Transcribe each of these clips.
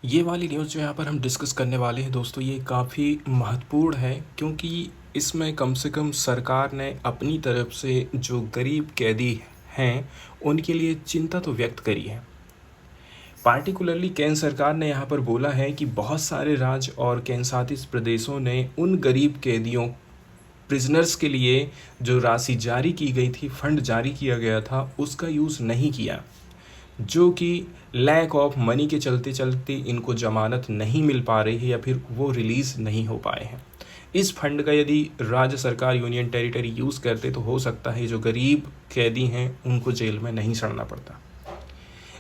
ये वाली न्यूज़ जो यहाँ पर हम डिस्कस करने वाले हैं दोस्तों, ये काफ़ी महत्वपूर्ण है क्योंकि इसमें कम से कम सरकार ने अपनी तरफ से जो गरीब कैदी हैं उनके लिए चिंता तो व्यक्त करी है। पार्टिकुलरली केंद्र सरकार ने यहाँ पर बोला है कि बहुत सारे राज्य और केंद्र शासित प्रदेशों ने उन गरीब कैदियों प्रिजनर्स के लिए जो राशि जारी की गई थी, फंड जारी किया गया था, उसका यूज़ नहीं किया, जो कि लैक ऑफ मनी के चलते चलते इनको ज़मानत नहीं मिल पा रही है या फिर वो रिलीज़ नहीं हो पाए हैं। इस फंड का यदि राज्य सरकार, यूनियन टेरिटरी यूज़ करते तो हो सकता है जो गरीब कैदी हैं उनको जेल में नहीं सड़ना पड़ता।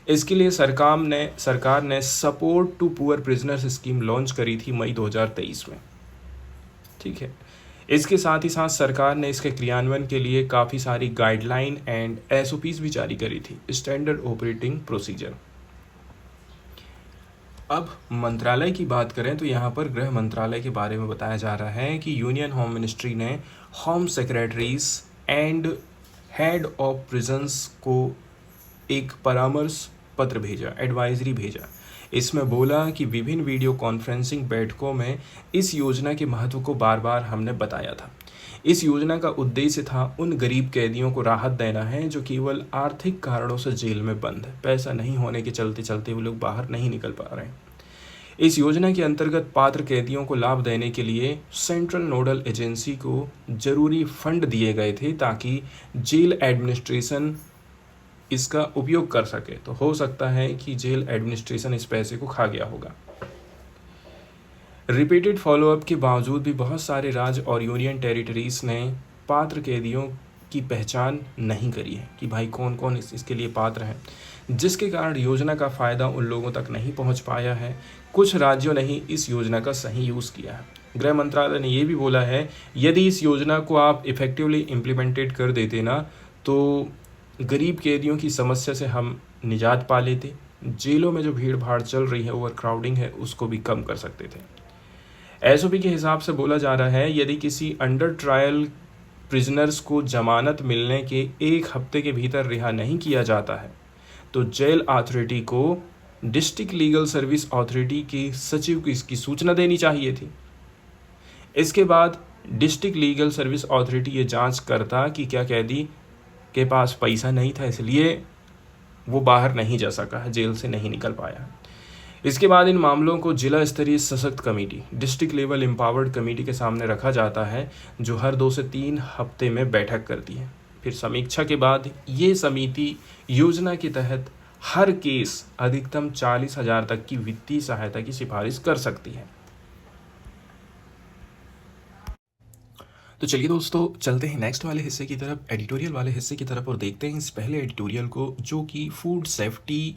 इसके लिए सरकार ने support to poor prisoners scheme launch करी थी मई 2023 में। ठीक है, इसके साथ ही साथ सरकार ने इसके क्रियान्वयन के लिए काफ़ी सारी गाइडलाइन एंड एसओपीज भी जारी करी थी, स्टैंडर्ड ऑपरेटिंग प्रोसीजर। अब मंत्रालय की बात करें तो यहाँ पर गृह मंत्रालय के बारे में बताया जा रहा है कि यूनियन होम मिनिस्ट्री ने home secretaries and head of prisons को एक परामर्श पत्र भेजा, एडवाइजरी भेजा। इसमें बोला कि विभिन्न वीडियो कॉन्फ्रेंसिंग बैठकों में इस योजना के महत्व को बार बार हमने बताया था। इस योजना का उद्देश्य था उन गरीब कैदियों को राहत देना है जो केवल आर्थिक कारणों से जेल में बंद है, पैसा नहीं होने के चलते चलते वो लोग बाहर नहीं निकल पा रहे हैं। इस योजना के अंतर्गत पात्र कैदियों को लाभ देने के लिए सेंट्रल नोडल एजेंसी को जरूरी फंड दिए गए थे ताकि जेल एडमिनिस्ट्रेशन इसका उपयोग कर सके। तो हो सकता है कि जेल एडमिनिस्ट्रेशन इस पैसे को खा गया होगा। रिपीटेड फॉलोअप के बावजूद भी बहुत सारे राज्य और यूनियन टेरिटरीज ने पात्र कैदियों की पहचान नहीं करी है कि भाई कौन कौन इसके लिए पात्र हैं, जिसके कारण योजना का फ़ायदा उन लोगों तक नहीं पहुंच पाया है। कुछ राज्यों ने ही इस योजना का सही यूज़ किया है। गृह मंत्रालय ने ये भी बोला है यदि इस योजना को आप इफ़ेक्टिवली इम्प्लीमेंटेड कर देते ना तो गरीब कैदियों की समस्या से हम निजात पा लेते, जेलों में जो भीड़ भाड़ चल रही है, ओवर क्राउडिंग है, उसको भी कम कर सकते थे। एसओपी के हिसाब से बोला जा रहा है यदि किसी अंडर ट्रायल प्रिजनर्स को जमानत मिलने के 1 हफ्ते के भीतर रिहा नहीं किया जाता है तो जेल अथॉरिटी को डिस्ट्रिक्ट लीगल सर्विस अथॉरिटी के सचिव को इसकी सूचना देनी चाहिए थी। इसके बाद डिस्ट्रिक्ट लीगल सर्विस अथॉरिटी ये जांच करता कि क्या कैदी के पास पैसा नहीं था इसलिए वो बाहर नहीं जा सका, जेल से नहीं निकल पाया। इसके बाद इन मामलों को जिला स्तरीय सशक्त committee, district level empowered committee के सामने रखा जाता है जो हर 2 से 3 हफ्ते में बैठक करती है। फिर समीक्षा के बाद ये समिति योजना के तहत हर केस अधिकतम 40,000 तक की वित्तीय सहायता की सिफारिश कर सकती है। तो चलिए दोस्तों, चलते हैं नेक्स्ट वाले हिस्से की तरफ, एडिटोरियल वाले हिस्से की तरफ, और देखते हैं इस पहले एडिटोरियल को जो कि food safety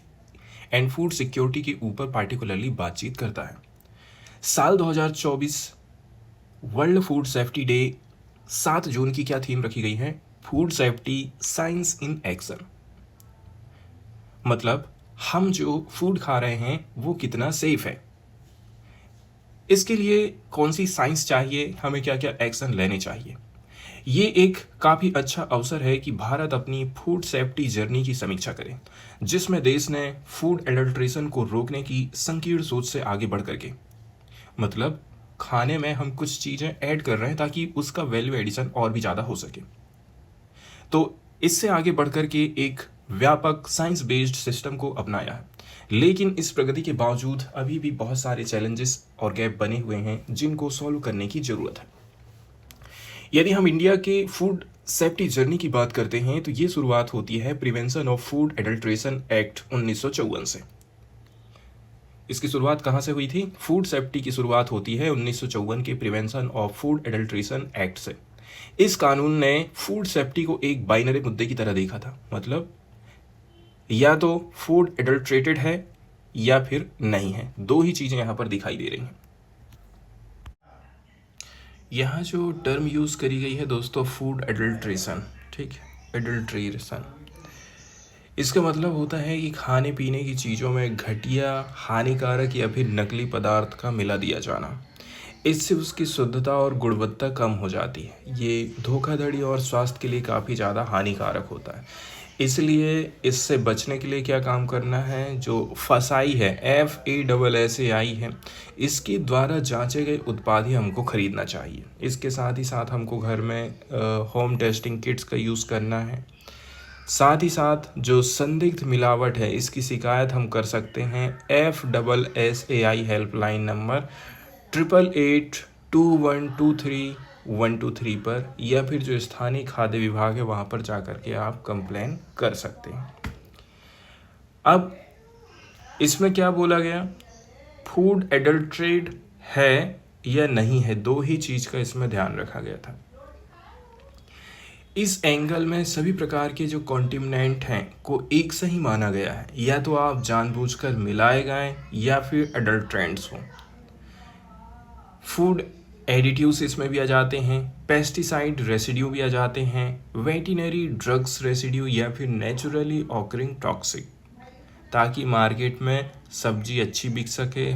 and food security के ऊपर पार्टिकुलरली बातचीत करता है। साल 2024 वर्ल्ड फूड सेफ्टी डे 7 जून की क्या थीम रखी गई है? Food safety science in action. मतलब हम जो फूड खा रहे हैं वो कितना सेफ है, इसके लिए कौन सी साइंस चाहिए, हमें क्या क्या एक्शन लेने चाहिए। ये एक काफ़ी अच्छा अवसर है कि भारत अपनी फूड सेफ्टी जर्नी की समीक्षा करे, जिसमें देश ने फूड एडल्ट्रेशन को रोकने की संकीर्ण सोच से आगे बढ़ करके, मतलब खाने में हम कुछ चीज़ें ऐड कर रहे हैं ताकि उसका वैल्यू एडिशन और भी ज़्यादा हो सके, तो इससे आगे बढ़ कर के एक व्यापक साइंस बेस्ड सिस्टम को अपनाया है। लेकिन इस प्रगति के बावजूद अभी भी बहुत सारे चैलेंजेस और गैप बने हुए हैं जिनको सॉल्व करने की ज़रूरत है। यदि हम इंडिया के फूड सेफ्टी जर्नी की बात करते हैं तो ये शुरुआत होती है prevention of food adulteration act 1954 से। इसकी शुरुआत कहाँ से हुई थी? फूड सेफ्टी की शुरुआत होती है 1954 के prevention of food adulteration act से। इस कानून ने फूड सेफ्टी को एक बाइनरी मुद्दे की तरह देखा था, मतलब या तो फूड एडल्ट्रेटेड है या फिर नहीं है, दो ही चीज़ें यहाँ पर दिखाई दे रही हैं। यहाँ जो टर्म यूज़ करी गई है दोस्तों, फूड एडल्ट्रेशन, ठीक है, एडल्ट्रेशन, इसका मतलब होता है कि खाने पीने की चीज़ों में घटिया, हानिकारक या फिर नकली पदार्थ का मिला दिया जाना। इससे उसकी शुद्धता और गुणवत्ता कम हो जाती है। ये धोखाधड़ी और स्वास्थ्य के लिए काफ़ी ज़्यादा हानिकारक होता है। इसलिए इससे बचने के लिए क्या काम करना है, जो फसाई है, FASSAI है, इसके द्वारा जांचे गए उत्पाद ही हमको खरीदना चाहिए। इसके साथ ही साथ हमको घर में होम टेस्टिंग किट्स का यूज़ करना है। साथ ही साथ जो संदिग्ध मिलावट है इसकी शिकायत हम कर सकते हैं FSSAI हेल्पलाइन नंबर 8882123123 पर, या फिर जो स्थानीय खाद्य विभाग है वहाँ पर जा कर के आप कंप्लेन कर सकते हैं। अब इसमें क्या बोला गया, फूड एडल्ट्रेट है या नहीं है, दो ही चीज़ का इसमें ध्यान रखा गया था। इस एंगल में सभी प्रकार के जो कॉन्टिमिनेंट हैं को एक से ही माना गया है, या तो आप जानबूझकर मिलाए गए या फिर एडल्ट्रेंट्स हों। फूड एडिटिव्स इसमें भी आ जाते हैं, पेस्टिसाइड रेसिड्यू भी आ जाते हैं, वेटरनरी ड्रग्स रेसिड्यू या फिर नेचुरली ऑकरिंग टॉक्सिक, ताकि मार्केट में सब्जी अच्छी बिक सके,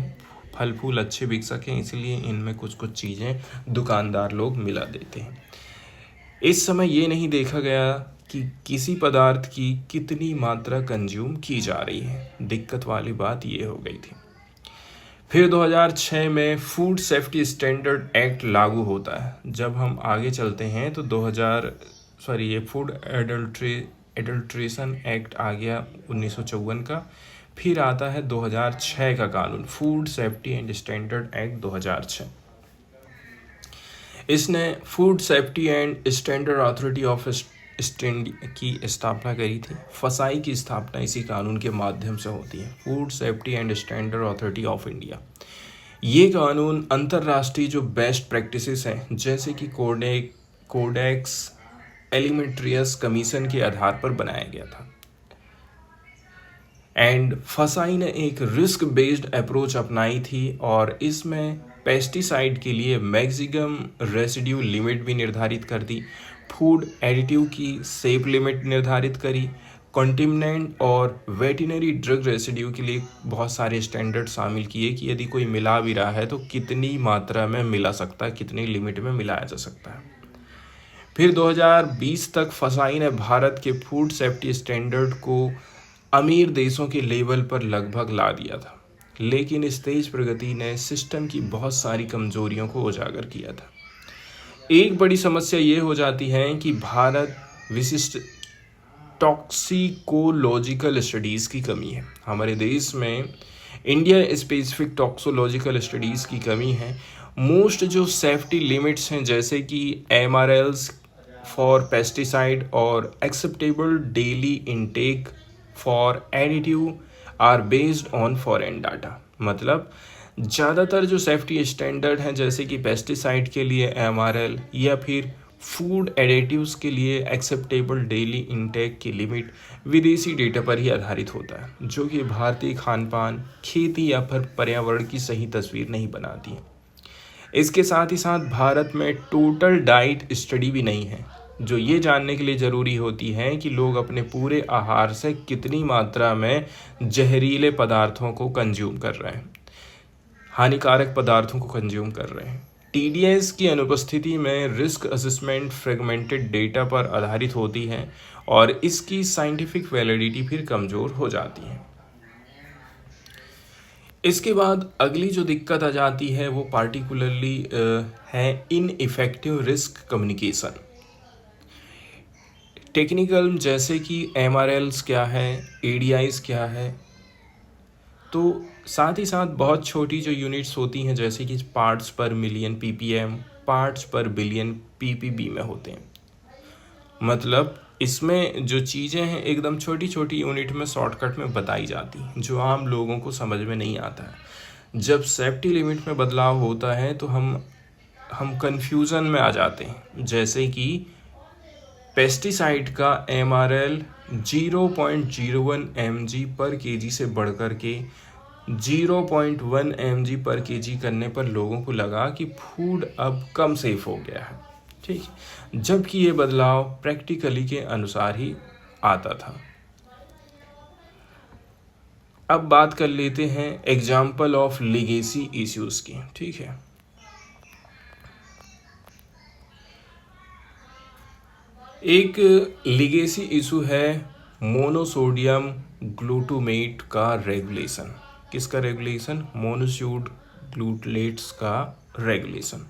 फल फूल अच्छे बिक सकें, इसलिए इनमें कुछ कुछ चीज़ें दुकानदार लोग मिला देते हैं। इस समय ये नहीं देखा गया कि किसी पदार्थ की कितनी मात्रा कंज्यूम की जा रही है, दिक्कत वाली बात ये हो गई थी। फिर 2006 में फूड सेफ्टी स्टैंडर्ड एक्ट लागू होता है। जब हम आगे चलते हैं तो ये फूड एडल्ट्रेशन एक्ट आ गया 1954 का। फिर आता है 2006 का कानून, food safety and standard act 2006। इसने food safety and standard authority of India की स्थापना करी थी। फसाई की स्थापना इसी कानून के माध्यम से होती है, food safety and standard authority of India. ये कानून अंतर्राष्ट्रीय जो बेस्ट प्रैक्टिसेस हैं, जैसे कि कोडेक्स एलिमेंट्रियस कमीशन के आधार पर बनाया गया था। एंड फसाई ने एक रिस्क बेस्ड अप्रोच अपनाई थी और इसमें पेस्टिसाइड के लिए मैक्सिमम रेसिड्यू लिमिट भी निर्धारित कर दी, फूड एडिटिव की सेफ लिमिट निर्धारित करी, कॉन्टिमिनेंट और वेटरनरी ड्रग रेसिड्यू के लिए बहुत सारे स्टैंडर्ड शामिल किए कि यदि कोई मिला भी रहा है तो कितनी मात्रा में मिला सकता है, कितनी लिमिट में मिलाया जा सकता है। फिर 2020 तक फसाई ने भारत के फूड सेफ्टी स्टैंडर्ड को अमीर देशों के लेवल पर लगभग ला दिया था, लेकिन इस तेज प्रगति ने सिस्टम की बहुत सारी कमजोरियों को उजागर किया था। एक बड़ी समस्या ये हो जाती है कि भारत विशिष्ट टॉक्सिकोलॉजिकल स्टडीज़ की कमी है। हमारे देश में इंडिया स्पेसिफिक टॉक्सोलॉजिकल स्टडीज़ की कमी है। मोस्ट जो सेफ्टी लिमिट्स हैं, जैसे कि MRLs फॉर पेस्टिसाइड और acceptable daily intake for additive are based on foreign data. मतलब ज़्यादातर जो सेफ्टी स्टैंडर्ड हैं, जैसे कि पेस्टिसाइड के लिए MRL या फिर फूड एडिटिव्स के लिए एक्सेप्टेबल डेली इनटेक की लिमिट विदेशी डेटा पर ही आधारित होता है, जो कि भारतीय खान पान, खेती या फिर पर्यावरण की सही तस्वीर नहीं बनाती है। इसके साथ ही साथ भारत में टोटल डाइट स्टडी भी नहीं है, जो ये जानने के लिए ज़रूरी होती है कि लोग अपने पूरे आहार से कितनी मात्रा में जहरीले पदार्थों को कंज्यूम कर रहे हैं, हानिकारक पदार्थों को कंज्यूम कर रहे हैं। TDS की अनुपस्थिति में रिस्क असेसमेंट फ्रेगमेंटेड डेटा पर आधारित होती है और इसकी साइंटिफिक वैलिडिटी फिर कमज़ोर हो जाती है। इसके बाद अगली जो दिक्कत आ जाती है वो पार्टिकुलरली है इनइफेक्टिव रिस्क कम्युनिकेशन। टेक्निकल जैसे कि MRLs क्या है, ADIs क्या है, तो साथ ही साथ बहुत छोटी जो यूनिट्स होती हैं, जैसे कि पार्ट्स पर मिलियन PPM, पार्ट्स पर बिलियन PPB में होते हैं। मतलब इसमें जो चीज़ें हैं एकदम छोटी छोटी यूनिट में शॉर्टकट में बताई जाती हैं, जो आम लोगों को समझ में नहीं आता है। जब सेफ्टी लिमिट में बदलाव होता है तो हम कंफ्यूजन में आ जाते हैं। जैसे कि पेस्टिसाइड का MRL 0.01 mg पर kg से बढ़कर के 0.1 mg पर kg करने पर लोगों को लगा कि फूड अब कम सेफ हो गया है, ठीक, जबकि ये बदलाव प्रैक्टिकली के अनुसार ही आता था। अब बात कर लेते हैं एग्जाम्पल ऑफ लीगेसी इश्यूज की, ठीक है। एक लीगेसी इशू है मोनोसोडियम ग्लूटामेट का रेगुलेशन। किसका रेगुलेशन? मोनोसोड ग्लूटलेट्स का रेगुलेशन,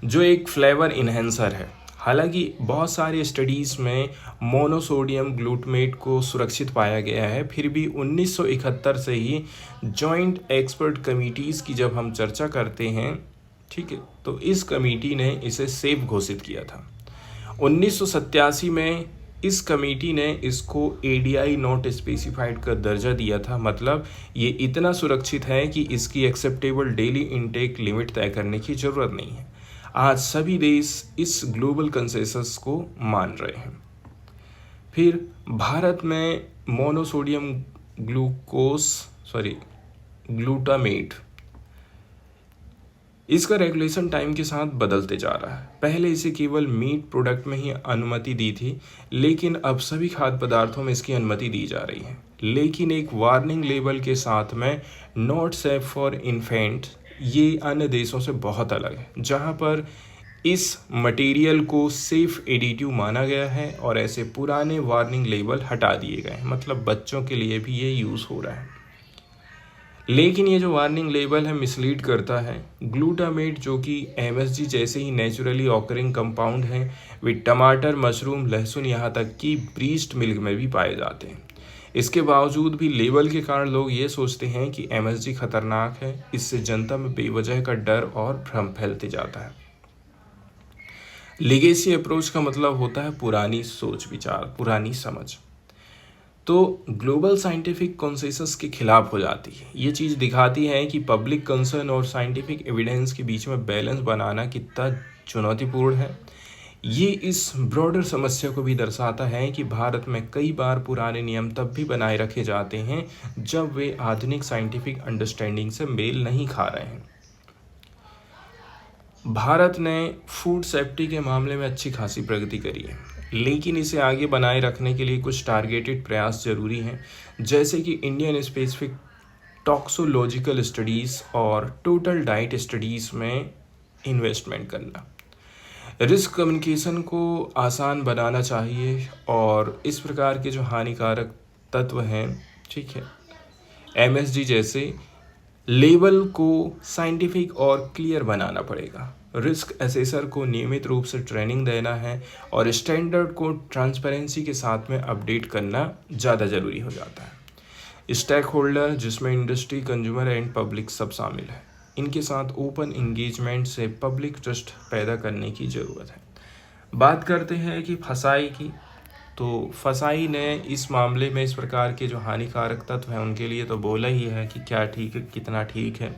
जो एक फ्लेवर इन्हेंसर है। हालांकि बहुत सारी स्टडीज़ में मोनोसोडियम ग्लूटामेट को सुरक्षित पाया गया है, फिर भी 1971 से ही जॉइंट एक्सपर्ट कमिटीज़ की जब हम चर्चा करते हैं, ठीक है, तो इस कमेटी ने इसे सेफ घोषित किया था। 1987 में इस कमेटी ने इसको एडीआई नॉट स्पेसिफाइड का दर्जा दिया था, मतलब ये इतना सुरक्षित है कि इसकी एक्सेप्टेबल डेली इनटेक लिमिट तय करने की ज़रूरत नहीं है। आज सभी देश इस ग्लोबल कंसेंसस को मान रहे हैं। फिर भारत में मोनोसोडियम ग्लूटामेट, इसका रेगुलेशन टाइम के साथ बदलते जा रहा है। पहले इसे केवल मीट प्रोडक्ट में ही अनुमति दी थी, लेकिन अब सभी खाद्य पदार्थों में इसकी अनुमति दी जा रही है, लेकिन एक वार्निंग लेबल के साथ में, नॉट सेफ फॉर इन्फेंट। ये अन्य देशों से बहुत अलग है, जहाँ पर इस मटेरियल को सेफ एडिटिव माना गया है और ऐसे पुराने वार्निंग लेबल हटा दिए गए हैं, मतलब बच्चों के लिए भी ये यूज़ हो रहा है। लेकिन ये जो वार्निंग लेबल है मिसलीड करता है। ग्लूटामेट, जो कि एमएसजी जैसे ही नेचुरली ऑकरिंग कंपाउंड हैं, वे टमाटर, मशरूम, लहसुन, यहाँ तक कि ब्रीस्ड मिल्क में भी पाए जाते हैं। इसके बावजूद भी लेबल के कारण लोग ये सोचते हैं कि एमएसजी खतरनाक है। इससे जनता में बेवजह का डर और भ्रम फैलते जाता है। लीगेसी अप्रोच का मतलब होता है पुरानी सोच विचार, पुरानी समझ। तो ग्लोबल साइंटिफिक कंसेंसस के खिलाफ हो जाती है। ये चीज़ दिखाती है कि पब्लिक कंसर्न और साइंटिफिक एविडेंस के बीच में बैलेंस बनाना कितना चुनौतीपूर्ण है। ये इस ब्रॉडर समस्या को भी दर्शाता है कि भारत में कई बार पुराने नियम तब भी बनाए रखे जाते हैं जब वे आधुनिक साइंटिफिक अंडरस्टैंडिंग से मेल नहीं खा रहे हैं। भारत ने फूड सेफ्टी के मामले में अच्छी खासी प्रगति करी है, लेकिन इसे आगे बनाए रखने के लिए कुछ टारगेटेड प्रयास जरूरी हैं, जैसे कि इंडियन स्पेसिफिक टॉक्सोलॉजिकल स्टडीज़ और टोटल डाइट स्टडीज़ में इन्वेस्टमेंट करना। रिस्क कम्युनिकेशन को आसान बनाना चाहिए और इस प्रकार के जो हानिकारक तत्व हैं, ठीक है, एमएसजी जैसे लेबल को साइंटिफिक और क्लियर बनाना पड़ेगा। रिस्क असेसर को नियमित रूप से ट्रेनिंग देना है और स्टैंडर्ड को ट्रांसपेरेंसी के साथ में अपडेट करना ज़्यादा ज़रूरी हो जाता है। स्टेक होल्डर, जिसमें इंडस्ट्री, कंज्यूमर एंड पब्लिक सब शामिल है, इनके साथ ओपन इंगेजमेंट से पब्लिक ट्रस्ट पैदा करने की ज़रूरत है। बात करते हैं कि फसाई की, तो फसाई ने इस मामले में इस प्रकार के जो हानिकारक तत्व हैं उनके लिए तो बोला ही है कि क्या ठीक है, कितना ठीक है।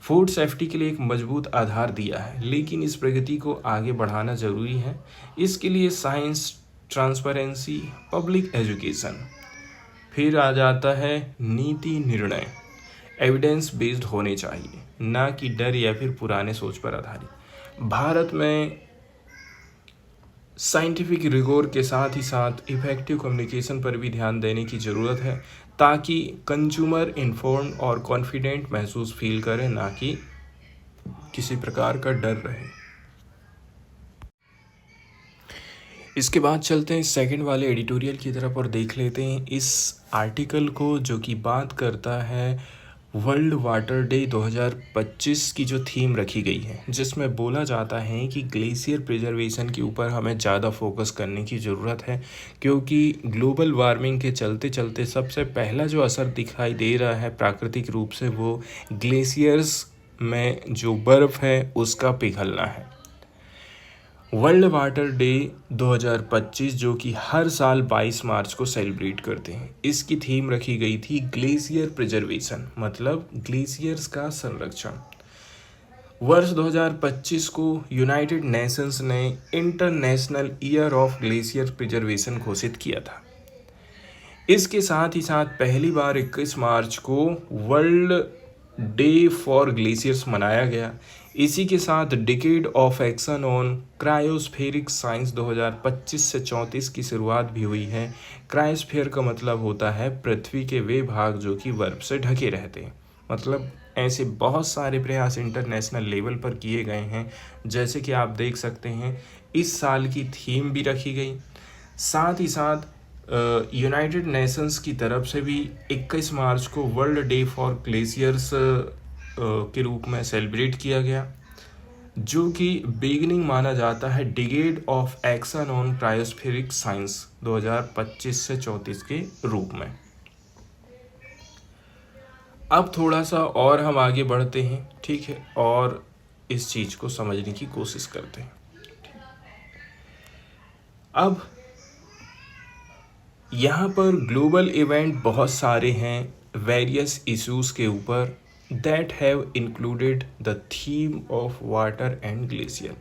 फूड सेफ्टी के लिए एक मजबूत आधार दिया है, लेकिन इस प्रगति को आगे बढ़ाना ज़रूरी है। इसके लिए साइंस, ट्रांसपेरेंसी, पब्लिक एजुकेशन, फिर आ जाता है नीति निर्णय एविडेंस बेस्ड होने चाहिए, ना कि डर या फिर पुराने सोच पर आधारित। भारत में साइंटिफिक रिगोर के साथ ही साथ इफ़ेक्टिव कम्युनिकेशन पर भी ध्यान देने की ज़रूरत है, ताकि कंज्यूमर इन्फॉर्म और कॉन्फिडेंट महसूस फील करें, ना कि किसी प्रकार का डर रहे। इसके बाद चलते हैं सेकंड वाले एडिटोरियल की तरफ और देख लेते हैं इस आर्टिकल को, जो कि बात करता है वर्ल्ड वाटर डे 2025 की जो थीम रखी गई है, जिसमें बोला जाता है कि ग्लेशियर प्रिजर्वेशन के ऊपर हमें ज़्यादा फोकस करने की ज़रूरत है, क्योंकि ग्लोबल वार्मिंग के चलते चलते सबसे पहला जो असर दिखाई दे रहा है प्राकृतिक रूप से, वो ग्लेशियर्स में जो बर्फ़ है उसका पिघलना है। वर्ल्ड वाटर डे 2025, जो कि हर साल 22 मार्च को सेलिब्रेट करते हैं, इसकी थीम रखी गई थी ग्लेशियर प्रिजर्वेशन, मतलब ग्लेशियर्स का संरक्षण। वर्ष 2025 को यूनाइटेड नेशंस ने international year of glacier preservation घोषित किया था। इसके साथ ही साथ पहली बार 21 मार्च को वर्ल्ड डे फॉर ग्लेशियर्स मनाया गया। इसी के साथ decade of action on cryospheric science 2025 से 34 की शुरुआत भी हुई है। क्रायोस्फेयर का मतलब होता है पृथ्वी के वे भाग जो कि बर्फ से ढके रहते हैं। मतलब ऐसे बहुत सारे प्रयास इंटरनेशनल लेवल पर किए गए हैं, जैसे कि आप देख सकते हैं इस साल की थीम भी रखी गई। साथ ही साथ यूनाइटेड नेशंस की तरफ से भी 21 मार्च को वर्ल्ड डे फॉर ग्लेशियर्स के रूप में सेलिब्रेट किया गया, जो कि बिगिनिंग माना जाता है decade of action on cryospheric science 2025 से 34 के रूप में। अब थोड़ा सा और हम आगे बढ़ते हैं, ठीक है, और इस चीज़ को समझने की कोशिश करते हैं। अब यहाँ पर ग्लोबल इवेंट बहुत सारे हैं वेरियस इश्यूज के ऊपर that have included the theme of water and glacier.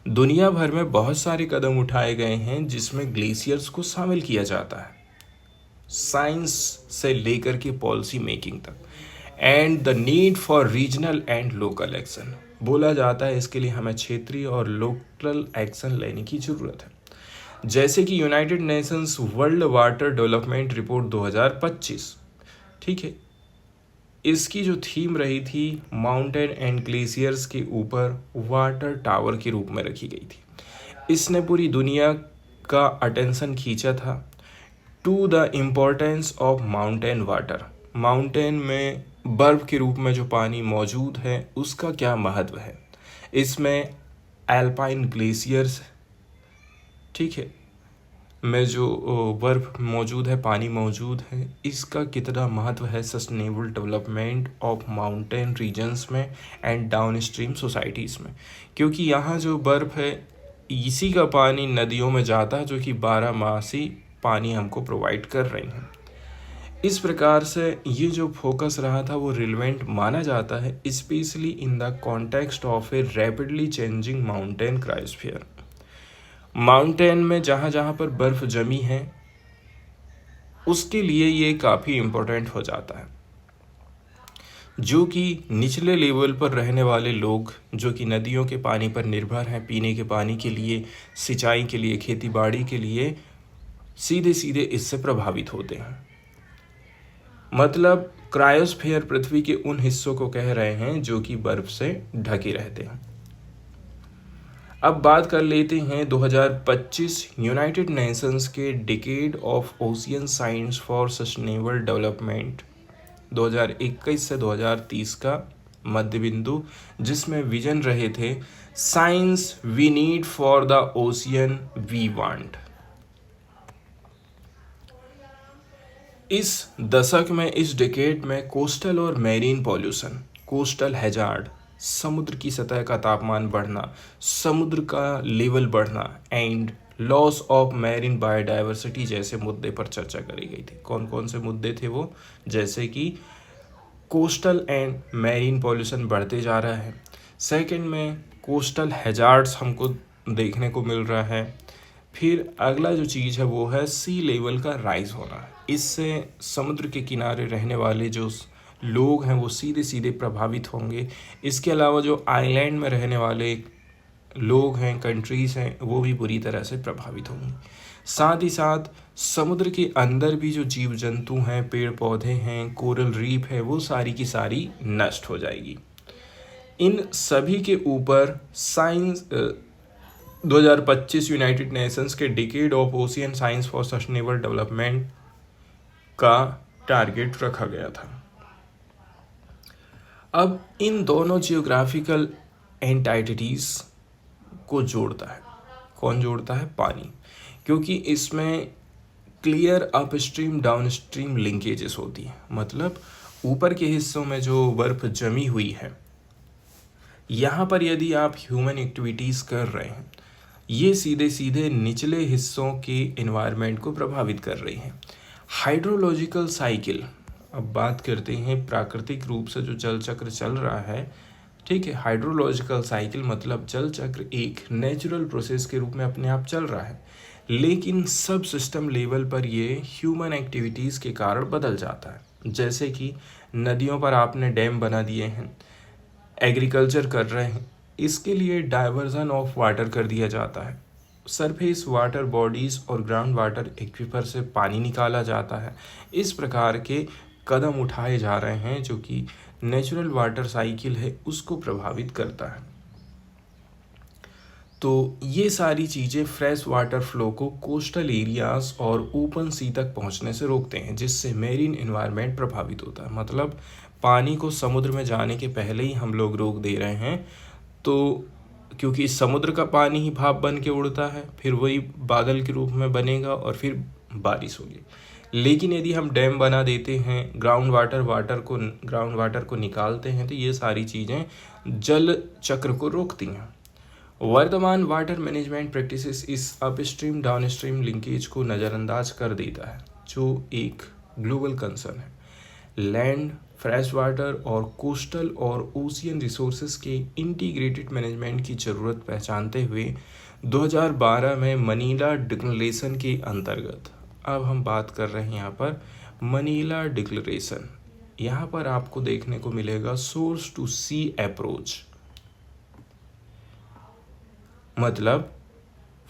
दुनिया भर में बहुत सारे कदम उठाए गए हैं जिसमें ग्लेशियर्स को शामिल किया जाता है, साइंस से लेकर के पॉलिसी मेकिंग तक, and the need for regional and local action. बोला जाता है इसके लिए हमें क्षेत्रीय और लोकल एक्शन लेने की ज़रूरत है, जैसे कि United Nations world water development report 2025, ठीक है, इसकी जो थीम रही थी माउंटेन एंड ग्लेशियर्स के ऊपर वाटर टावर के रूप में रखी गई थी। इसने पूरी दुनिया का अटेंशन खींचा था to the importance of mountain water. Mountain में बर्फ के रूप में जो पानी मौजूद है उसका क्या महत्व है, इसमें एल्पाइन ग्लेशियर्स, ठीक है, में जो बर्फ मौजूद है, पानी मौजूद है, इसका कितना महत्व है sustainable development of mountain regions में एंड डाउन स्ट्रीम सोसाइटीज़ में, क्योंकि यहाँ जो बर्फ है इसी का पानी नदियों में जाता है जो कि 12 पानी हमको प्रोवाइड कर रही हैं। इस प्रकार से ये जो फोकस रहा था वो रिलेवेंट माना जाता है, specially in the context of A rapidly changing mountain cryosphere. Mountain में जहाँ जहाँ पर बर्फ़ जमी है उसके लिए ये काफ़ी इम्पोर्टेंट हो जाता है, जो कि निचले लेवल पर रहने वाले लोग जो कि नदियों के पानी पर निर्भर हैं, पीने के पानी के लिए, सिंचाई के लिए, खेती बाड़ी के लिए, सीधे सीधे इससे प्रभावित होते हैं। मतलब क्रायोस्फीयर पृथ्वी के उन हिस्सों को कह रहे हैं जो कि बर्फ़ से ढके रहते हैं। अब बात कर लेते हैं 2025 यूनाइटेड नेशंस के decade of ocean science for sustainable development 2021 से 2030 का मध्य बिंदु, जिसमें विजन रहे थे science we need for the ocean we want. इस दशक में, इस डिकेड में कोस्टल और मैरीन पॉल्यूशन, कोस्टल हैजार्ड, समुद्र की सतह का तापमान बढ़ना, समुद्र का लेवल बढ़ना and loss of marine biodiversity जैसे मुद्दे पर चर्चा करी गई थी। कौन कौन से मुद्दे थे वो, जैसे कि कोस्टल एंड मैरीन पॉल्यूशन बढ़ते जा रहा है, सेकंड में कोस्टल हैजार्ड्स हमको देखने को मिल रहा है, फिर अगला जो चीज़ है वो है सी लेवल का राइज होना। इससे समुद्र के किनारे रहने वाले जो लोग हैं वो सीधे सीधे प्रभावित होंगे। इसके अलावा जो आइलैंड में रहने वाले लोग हैं, कंट्रीज़ हैं, वो भी बुरी तरह से प्रभावित होंगे। साथ ही साथ समुद्र के अंदर भी जो जीव जंतु हैं, पेड़ पौधे हैं, कोरल रीफ है, वो सारी की सारी नष्ट हो जाएगी। इन सभी के ऊपर साइंस 2025 यूनाइटेड नेशंस के decade of ocean science for sustainable development का टारगेट रखा गया था। अब इन दोनों जियोग्राफिकल एंटाइटिटीज़ को जोड़ता है, कौन जोड़ता है? पानी, क्योंकि इसमें क्लियर अपस्ट्रीम डाउनस्ट्रीम लिंकेजेस होती हैं। मतलब ऊपर के हिस्सों में जो बर्फ़ जमी हुई है, यहाँ पर यदि आप ह्यूमन एक्टिविटीज़ कर रहे हैं, ये सीधे सीधे निचले हिस्सों के एनवायरनमेंट को प्रभावित कर रही हैं। हाइड्रोलॉजिकल साइकिल, अब बात करते हैं प्राकृतिक रूप से जो जल चक्र चल रहा है, ठीक है। हाइड्रोलॉजिकल साइकिल मतलब जल चक्र एक नेचुरल प्रोसेस के रूप में अपने आप चल रहा है, लेकिन सब सिस्टम लेवल पर ये ह्यूमन एक्टिविटीज़ के कारण बदल जाता है। जैसे कि नदियों पर आपने डैम बना दिए हैं, एग्रीकल्चर कर रहे हैं, इसके लिए डाइवर्जन ऑफ वाटर कर दिया जाता है। सरफेस वाटर बॉडीज़ और ग्राउंड वाटर एक्वीफर से पानी निकाला जाता है। इस प्रकार के कदम उठाए जा रहे हैं जो कि नेचुरल वाटर साइकिल है उसको प्रभावित करता है। तो ये सारी चीज़ें फ्रेश वाटर फ्लो को कोस्टल एरियाज़ और ओपन सी तक पहुंचने से रोकते हैं, जिससे मेरीन एनवायरनमेंट प्रभावित होता है। मतलब पानी को समुद्र में जाने के पहले ही हम लोग रोक दे रहे हैं। तो क्योंकि समुद्र का पानी ही भाप बन के उड़ता है, फिर वही बादल के रूप में बनेगा और फिर बारिश होगी। लेकिन यदि हम डैम बना देते हैं, ग्राउंड वाटर को निकालते हैं, तो ये सारी चीज़ें जल चक्र को रोकती हैं। वर्तमान वाटर मैनेजमेंट प्रैक्टिसेस इस अपस्ट्रीम डाउनस्ट्रीम लिंकेज को नज़रअंदाज कर देता है, जो एक ग्लोबल कंसर्न है। लैंड, फ्रेश वाटर और कोस्टल और ओशियन रिसोर्सेज के इंटीग्रेटेड मैनेजमेंट की ज़रूरत पहचानते हुए 2012 में मनीला डिक्लेरेशन के अंतर्गत, अब हम बात कर रहे हैं यहाँ पर मनीला डिक्लेरेशन। यहाँ पर आपको देखने को मिलेगा सोर्स टू सी अप्रोच, मतलब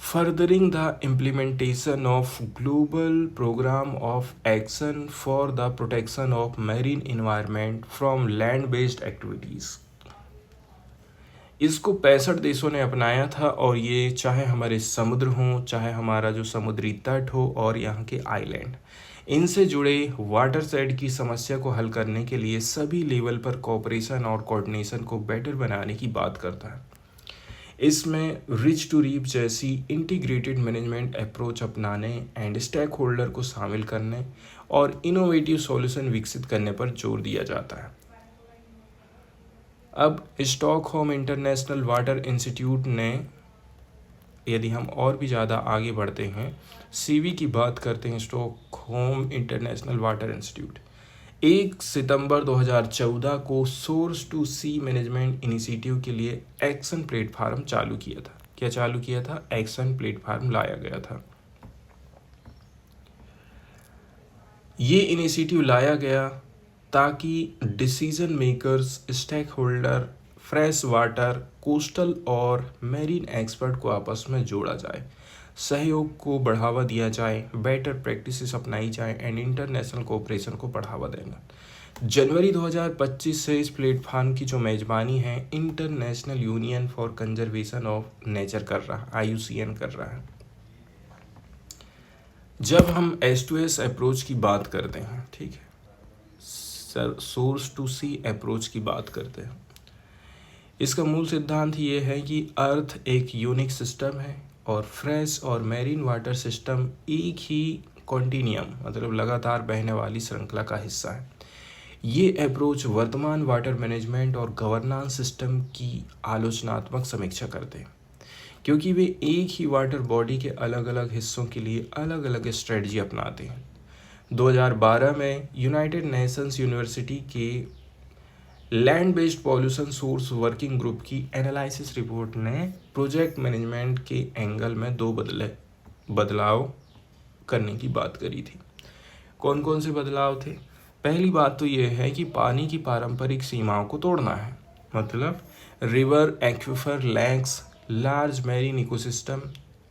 furthering the implementation of global program of action for the protection of marine environment from land based activities। इसको 65 देशों ने अपनाया था, और ये चाहे हमारे समुद्र हों, चाहे हमारा जो समुद्री तट हो और यहाँ के आइलैंड, इनसे जुड़े वाटर साइड की समस्या को हल करने के लिए सभी लेवल पर कोऑपरेशन और कोऑर्डिनेशन को बेटर बनाने की बात करता है। इसमें रिच टू रीप जैसी इंटीग्रेटेड मैनेजमेंट अप्रोच अपनाने एंड स्टेक होल्डर को शामिल करने और इनोवेटिव सॉल्यूशन विकसित करने पर जोर दिया जाता है। अब स्टॉकहोम इंटरनेशनल वाटर इंस्टीट्यूट ने, यदि हम और भी ज़्यादा आगे बढ़ते हैं, सीवी की बात करते हैं, स्टॉकहोम इंटरनेशनल वाटर इंस्टीट्यूट 1 सितंबर 2014 को source to sea management initiative के लिए एक्शन प्लेटफार्म चालू किया था। क्या चालू किया था? एक्शन प्लेटफार्म लाया गया था। ये इनिशिएटिव लाया गया ताकि decision makers, stakeholder, fresh water, coastal और मैरीन एक्सपर्ट को आपस में जोड़ा जाए, सहयोग को बढ़ावा दिया जाए, बेटर प्रैक्टिसेस अपनाई जाए एंड इंटरनेशनल कोऑपरेशन को बढ़ावा देना। जनवरी 2025 से इस प्लेटफॉर्म की जो मेजबानी है international union for conservation of nature कर रहा है, IUCN कर रहा है। जब हम S2S अप्रोच की बात करते हैं, ठीक है, सोर्स टू सी अप्रोच की बात करते हैं, इसका मूल सिद्धांत ये है कि अर्थ एक यूनिक सिस्टम है और फ्रेश और मैरीन वाटर सिस्टम एक ही कॉन्टिन्यूम, मतलब लगातार बहने वाली श्रृंखला का हिस्सा है। ये अप्रोच वर्तमान वाटर मैनेजमेंट और गवर्नेंस सिस्टम की आलोचनात्मक समीक्षा करते हैं, क्योंकि वे एक ही वाटर बॉडी के अलग अलग हिस्सों के लिए अलग अलग स्ट्रेटजी अपनाते हैं। 2012 में यूनाइटेड नेशंस यूनिवर्सिटी के land based pollution source working group की एनालिसिस रिपोर्ट ने प्रोजेक्ट मैनेजमेंट के एंगल में 2 बदलाव करने की बात करी थी। कौन कौन से बदलाव थे? पहली बात तो ये है कि पानी की पारंपरिक सीमाओं को तोड़ना है, मतलब river, aquifer, lakes, large marine ecosystem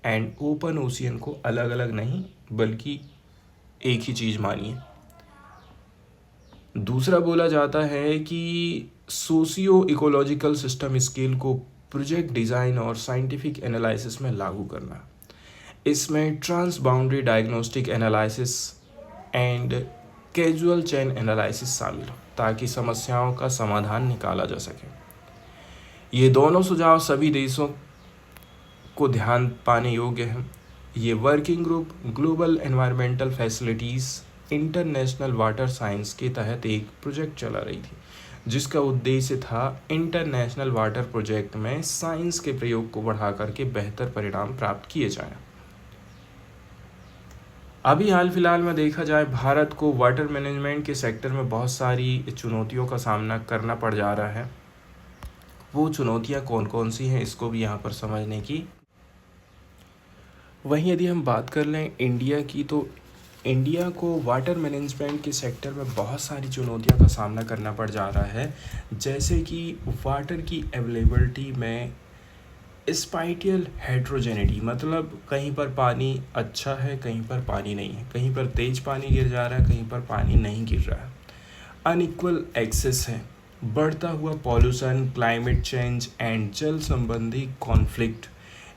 and open ocean को अलग अलग नहीं बल्कि एक ही चीज़ मानिए। दूसरा बोला जाता है कि सोशियो इकोलॉजिकल सिस्टम स्केल को प्रोजेक्ट डिज़ाइन और साइंटिफिक एनालिसिस में लागू करना। इसमें transboundary diagnostic analysis and casual chain analysis शामिल हो ताकि समस्याओं का समाधान निकाला जा सके। ये दोनों सुझाव सभी देशों को ध्यान पाने योग्य हैं। ये working group global environmental facilities international water science के तहत एक प्रोजेक्ट चला रही थी, जिसका उद्देश्य था इंटरनेशनल वाटर प्रोजेक्ट में साइंस के प्रयोग को बढ़ा करके बेहतर परिणाम प्राप्त किए जाएं। अभी हाल फिलहाल में देखा जाए, भारत को वाटर मैनेजमेंट के सेक्टर में बहुत सारी चुनौतियों का सामना करना पड़ जा रहा है। वो चुनौतियाँ कौन कौन सी हैं, इसको भी यहाँ पर समझने की। वहीं यदि हम बात कर लें इंडिया की, तो इंडिया को वाटर मैनेजमेंट के सेक्टर में बहुत सारी चुनौतियों का सामना करना पड़ जा रहा है, जैसे कि वाटर की अवेलेबिलिटी में स्पाइटियल हेट्रोजेनिटी, मतलब कहीं पर पानी अच्छा है, कहीं पर पानी नहीं है, कहीं पर तेज पानी गिर जा रहा है, कहीं पर पानी नहीं गिर रहा है। अनइक्वल एक्सेस है, बढ़ता हुआ पॉल्यूशन, क्लाइमेट चेंज एंड जल संबंधी कॉन्फ्लिक्ट,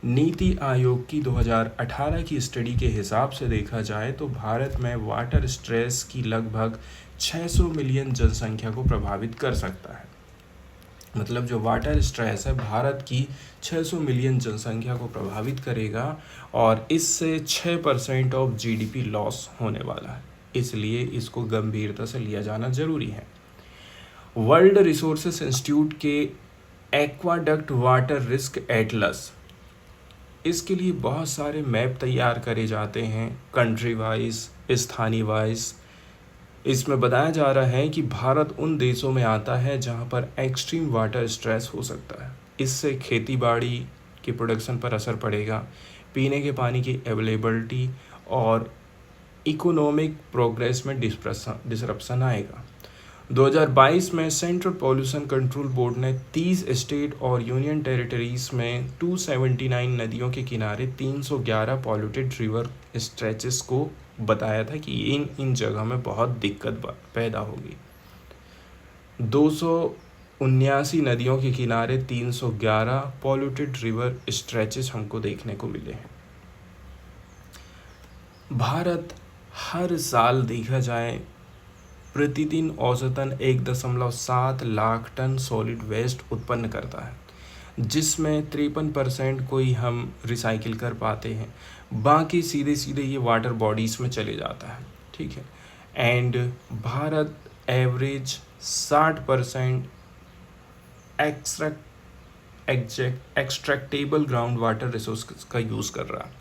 नीति आयोग की 2018 की स्टडी के हिसाब से देखा जाए तो भारत में वाटर स्ट्रेस की लगभग 600 मिलियन जनसंख्या को प्रभावित कर सकता है। मतलब जो वाटर स्ट्रेस है भारत की 600 मिलियन जनसंख्या को प्रभावित करेगा और इससे 6% ऑफ जीडीपी लॉस होने वाला है, इसलिए इसको गंभीरता से लिया जाना जरूरी है। वर्ल्ड रिसोर्सेज इंस्टीट्यूट के एक्वाडक्ट वाटर रिस्क एटलस, इसके लिए बहुत सारे मैप तैयार करे जाते हैं कंट्री वाइज, स्थानीय वाइज। इसमें बताया जा रहा है कि भारत उन देशों में आता है जहां पर एक्सट्रीम वाटर स्ट्रेस हो सकता है। इससे खेती बाड़ी की प्रोडक्शन पर असर पड़ेगा, पीने के पानी की अवेलेबिलिटी और इकोनॉमिक प्रोग्रेस में डिसरप्शन आएगा। 2022 में सेंट्रल पॉल्यूशन कंट्रोल बोर्ड ने 30 स्टेट और यूनियन टेरिटरीज में 279 नदियों के किनारे 311 पॉल्यूटेड रिवर स्ट्रेचेस को बताया था कि इन जगह में बहुत दिक्कत पैदा होगी। 279 नदियों के किनारे 311 पॉल्यूटेड रिवर स्ट्रेचेस हमको देखने को मिले हैं। भारत हर साल देखा जाए प्रतिदिन औसतन 1.7 लाख टन सॉलिड वेस्ट उत्पन्न करता है, जिसमें 53% को ही हम रिसाइकिल कर पाते हैं, बाकी सीधे सीधे ये वाटर बॉडीज़ में चले जाता है। ठीक है, and Bharat average 60% extractable ground water resource का यूज़ कर रहा है।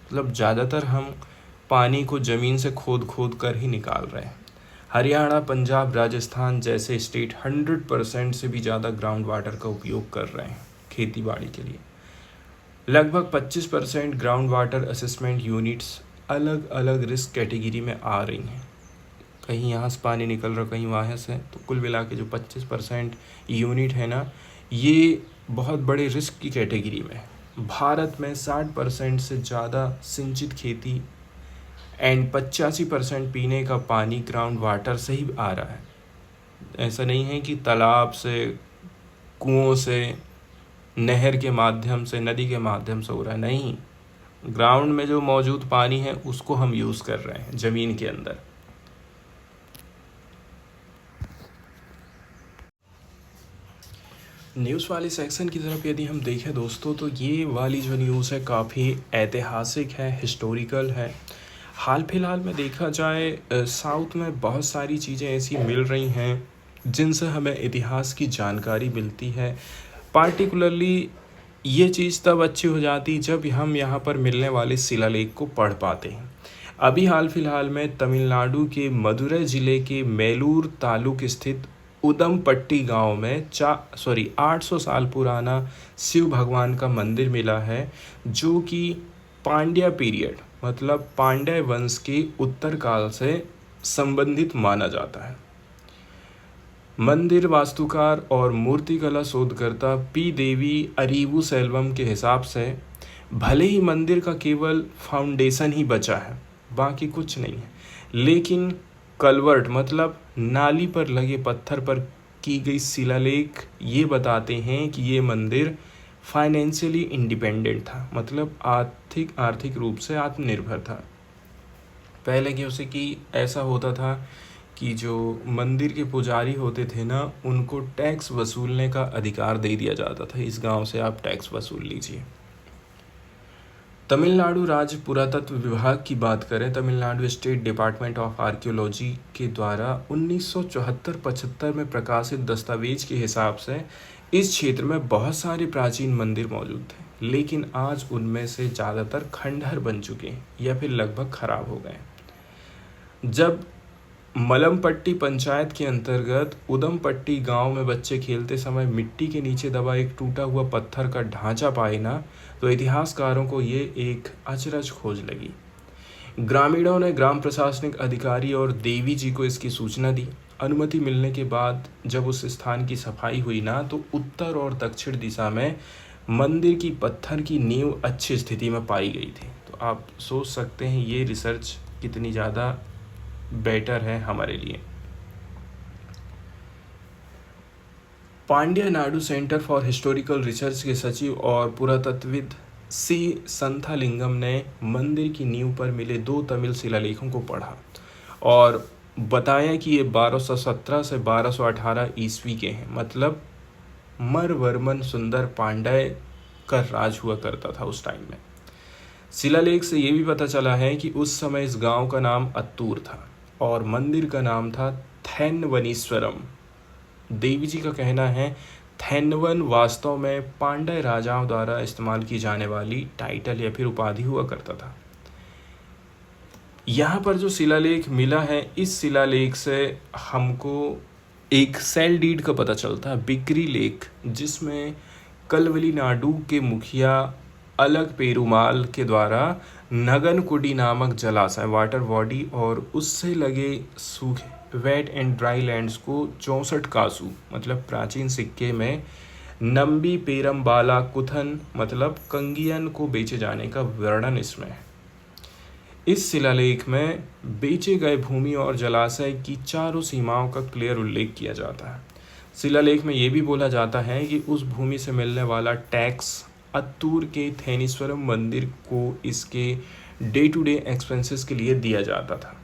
मतलब ज़्यादातर हम पानी को ज़मीन से खोद खोद कर ही निकाल रहे हैं। हरियाणा, पंजाब, राजस्थान जैसे स्टेट 100% से भी ज़्यादा ग्राउंड वाटर का उपयोग कर रहे हैं खेती बाड़ी के लिए। लगभग 25% ग्राउंड वाटर असेसमेंट यूनिट्स अलग अलग रिस्क कैटेगरी में आ रही हैं। कहीं यहाँ से पानी निकल रहा, कहीं वहाँ से, तो कुल मिला के जो 25% यूनिट है ना, ये बहुत बड़े रिस्क की कैटेगरी में है। भारत में 60% से ज़्यादा सिंचित खेती एंड 85% पीने का पानी ग्राउंड वाटर से ही आ रहा है। ऐसा नहीं है कि तालाब से, कुओं से, नहर के माध्यम से, नदी के माध्यम से हो रहा है, नहीं। ग्राउंड में जो मौजूद पानी है उसको हम यूज़ कर रहे हैं ज़मीन के अंदर। न्यूज़ वाले सेक्शन की तरफ यदि हम देखें दोस्तों, तो ये वाली जो न्यूज़ है काफ़ी ऐतिहासिक है, हिस्टोरिकल है। हाल फिलहाल में देखा जाए साउथ में बहुत सारी चीज़ें ऐसी मिल रही हैं जिनसे हमें इतिहास की जानकारी मिलती है। पार्टिकुलरली ये चीज़ तब अच्छी हो जाती जब हम यहाँ पर मिलने वाले शिलालेख को पढ़ पाते हैं। अभी हाल फिलहाल में तमिलनाडु के मदुरै ज़िले के मेलूर तालुक स्थित उदमपट्टी गांव में 800 साल पुराना शिव भगवान का मंदिर मिला है, जो कि पांड्या पीरियड मतलब पांड्य वंश के उत्तर काल से संबंधित माना जाता है। मंदिर वास्तुकार और मूर्तिकला शोधकर्ता पी देवी अरीवू सेल्वम के हिसाब से भले ही मंदिर का केवल फाउंडेशन ही बचा है, बाकी कुछ नहीं है, लेकिन कलवर्ट मतलब नाली पर लगे पत्थर पर की गई शिलालेख ये बताते हैं कि ये मंदिर फाइनेंशियली इंडिपेंडेंट था, मतलब आर्थिक रूप से आत्मनिर्भर था। पहले जैसे कि ऐसा होता था कि जो मंदिर के पुजारी होते थे ना, उनको टैक्स वसूलने का अधिकार दे दिया जाता था, इस गांव से आप टैक्स वसूल लीजिए। तमिलनाडु राज्य पुरातत्व विभाग की बात करें, Tamil Nadu state department of archaeology के द्वारा 1974-75 में प्रकाशित दस्तावेज के हिसाब से इस क्षेत्र में बहुत सारे प्राचीन मंदिर मौजूद थे, लेकिन आज उनमें से ज़्यादातर खंडहर बन चुके हैं या फिर लगभग ख़राब हो गए। जब मलमपट्टी पंचायत के अंतर्गत उदमपट्टी गांव में बच्चे खेलते समय मिट्टी के नीचे दबा एक टूटा हुआ पत्थर का ढांचा पाए ना, तो इतिहासकारों को ये एक अचरज खोज लगी। ग्रामीणों ने ग्राम प्रशासनिक अधिकारी और देवी जी को इसकी सूचना दी। अनुमति मिलने के बाद जब उस स्थान की सफाई हुई ना, तो उत्तर और दक्षिण दिशा में मंदिर की पत्थर की नींव अच्छी स्थिति में पाई गई थी। तो आप सोच सकते हैं ये रिसर्च कितनी ज़्यादा बेटर है हमारे लिए। Pandya Nadu centre for historical research के सचिव और पुरातत्वविद सी संथालिंगम ने मंदिर की नींव पर मिले 2 तमिल शिलालेखों को पढ़ा और बताया कि ये 1217 से 1218 ईस्वी के हैं। मतलब मरवर्मन सुंदर पांड्य का राज हुआ करता था उस टाइम में। शिलालेख से ये भी पता चला है कि उस समय इस गांव का नाम अत्तूर था और मंदिर का नाम था थैनवनीश्वरम। देवी जी का कहना है थैनवन वास्तव में पांड्य राजाओं द्वारा इस्तेमाल की जाने वाली टाइटल या फिर उपाधि हुआ करता था। यहाँ पर जो शिलालेख मिला है, इस शिलालेख से हमको एक सेल डीड का पता चलता है, बिक्री लेख, जिसमें कलवली नाडु के मुखिया अलग पेरुमाल के द्वारा नगनकुडी नामक जलाशय वाटर बॉडी और उससे लगे सूखे वेट एंड ड्राई लैंड्स को 64 कासू मतलब प्राचीन सिक्के में नंबी पेरम्बाला कुथन मतलब कंगियन को बेचे जाने का वर्णन इसमें है। इस शिलालेख में बेचे गए भूमि और जलाशय की चारों सीमाओं का क्लियर उल्लेख किया जाता है। शिलालेख में ये भी बोला जाता है कि उस भूमि से मिलने वाला टैक्स अत्तूर के थेनीश्वरम मंदिर को इसके डे टू डे एक्सपेंसेस के लिए दिया जाता था।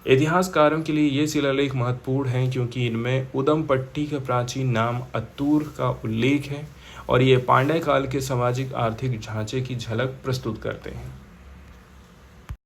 इतिहासकारों के लिए ये शिलालेख महत्वपूर्ण हैं क्योंकि इनमें उदमपट्टी का प्राचीन नाम अत्तूर का उल्लेख है और ये पांड्य काल के सामाजिक आर्थिक ढांचे की झलक प्रस्तुत करते हैं।